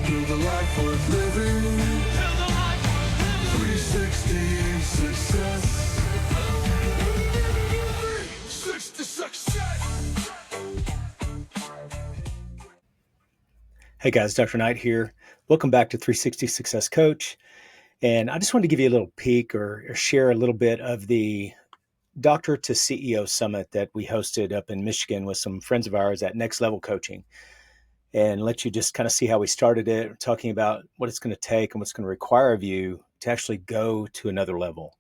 Build a life worth living. 360 success. 360 success. Hey guys, Dr. Knight here. Welcome back to 360 Success Coach. And I just wanted to give you a little peek or share a little bit of the Doctor to CEO Summit that we hosted up in Michigan with some friends of ours at Next Level Coaching, and let you just kind of see how we started it, talking about what it's going to take and what's going to require of you to actually go to another level.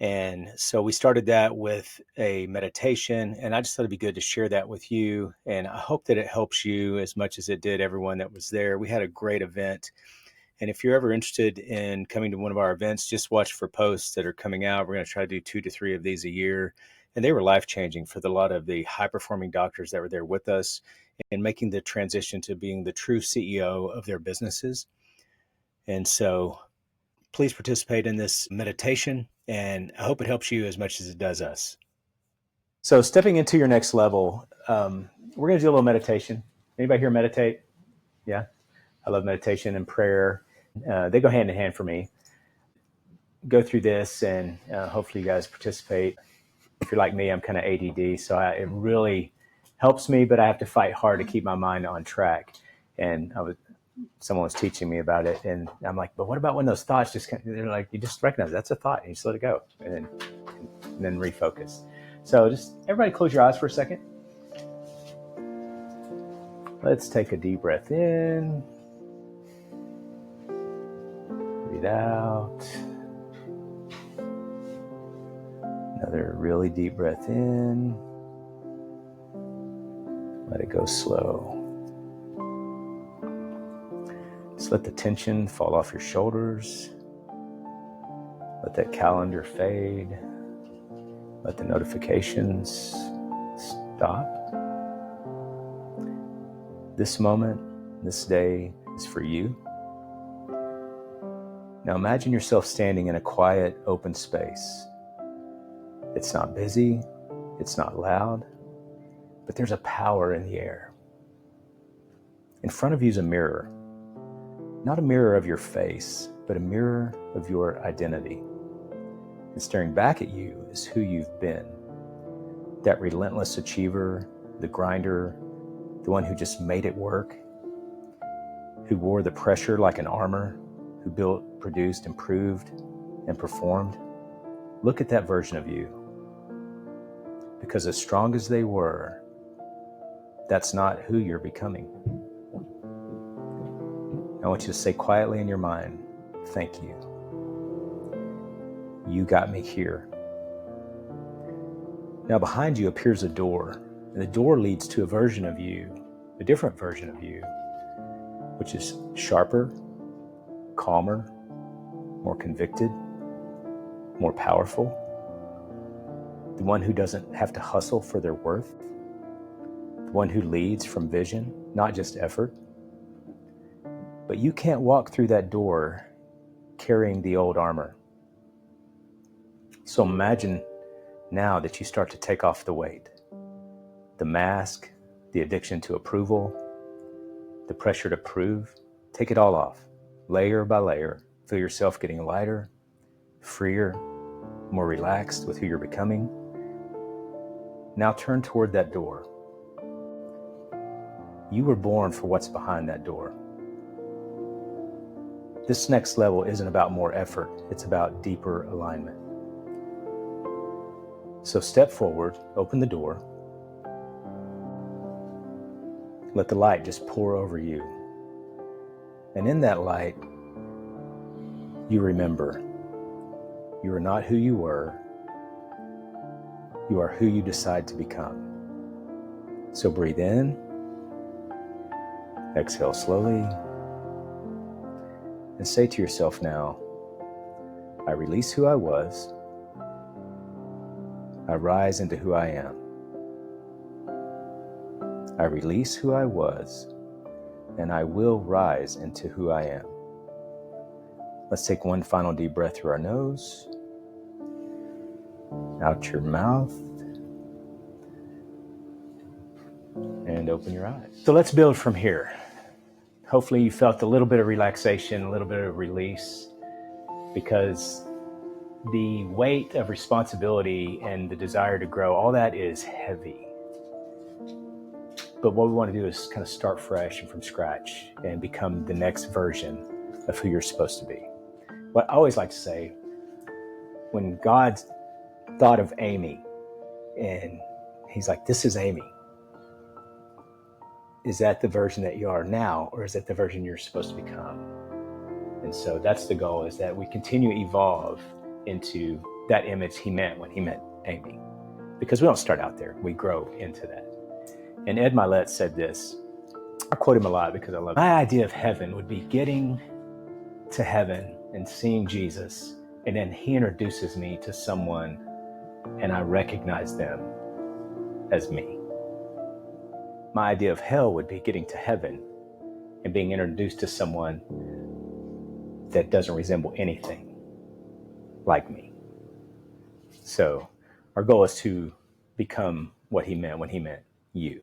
And so we started that with a meditation, and I just thought it'd be good to share that with you. And I hope that it helps you as much as it did everyone that was there. We had a great event. And if you're ever interested in coming to one of our events, just watch for posts that are coming out. We're going to try to do 2 to 3 of these a year. And they were life-changing for a lot of the high-performing doctors that were there with us and making the transition to being the true CEO of their businesses. And so please participate in this meditation, and I hope it helps you as much as it does us. So stepping into your next level, we're going to do a little meditation. Anybody here meditate? Yeah, I love meditation and prayer. They go hand in hand for me. Go through this, and hopefully you guys participate. If you're like me, I'm kind of ADD, so it really helps me, but I have to fight hard to keep my mind on track. And someone was teaching me about it, and I'm like, but what about when those thoughts they're like, you just recognize that's a thought and you just let it go and then refocus. So just everybody close your eyes for a second. Let's take a deep breath in, breathe out, another really deep breath in, let it go slow. Just let the tension fall off your shoulders. Let that calendar fade. Let the notifications stop. This moment, this day is for you. Now imagine yourself standing in a quiet, open space. It's not busy, it's not loud, but there's a power in the air. In front of you is a mirror. Not a mirror of your face, but a mirror of your identity. And staring back at you is who you've been. That relentless achiever, the grinder, the one who just made it work, who wore the pressure like an armor, who built, produced, improved, and performed. Look at that version of you. Because as strong as they were, that's not who you're becoming. I want you to say quietly in your mind, thank you. You got me here. Now behind you appears a door, and the door leads to a version of you, a different version of you, which is sharper, calmer, more convicted, more powerful, the one who doesn't have to hustle for their worth, the one who leads from vision, not just effort. But you can't walk through that door carrying the old armor. So imagine now that you start to take off the weight, the mask, the addiction to approval, the pressure to prove. Take it all off, layer by layer. Feel yourself getting lighter, freer, more relaxed with who you're becoming. Now turn toward that door. You were born for what's behind that door. This next level isn't about more effort, it's about deeper alignment. So step forward, open the door, let the light just pour over you. And in that light, you remember, you are not who you were, you are who you decide to become. So breathe in, exhale slowly, and say to yourself now, I release who I was, I rise into who I am. I release who I was, and I will rise into who I am. Let's take one final deep breath through our nose, out your mouth, and open your eyes. So let's build from here. Hopefully you felt a little bit of relaxation, a little bit of release, because the weight of responsibility and the desire to grow, all that is heavy. But what we want to do is kind of start fresh and from scratch and become the next version of who you're supposed to be. What I always like to say, when God thought of Amy and he's like, this is Amy, is that the version that you are now, or is that the version you're supposed to become? And so that's the goal, is that we continue to evolve into that image he meant when he met Amy. Because we don't start out there, we grow into that. And Ed Milet said this, I quote him a lot because I love it. My idea of heaven would be getting to heaven and seeing Jesus, and then he introduces me to someone and I recognize them as me. My idea of hell would be getting to heaven and being introduced to someone that doesn't resemble anything like me. So our goal is to become what he meant when he meant you.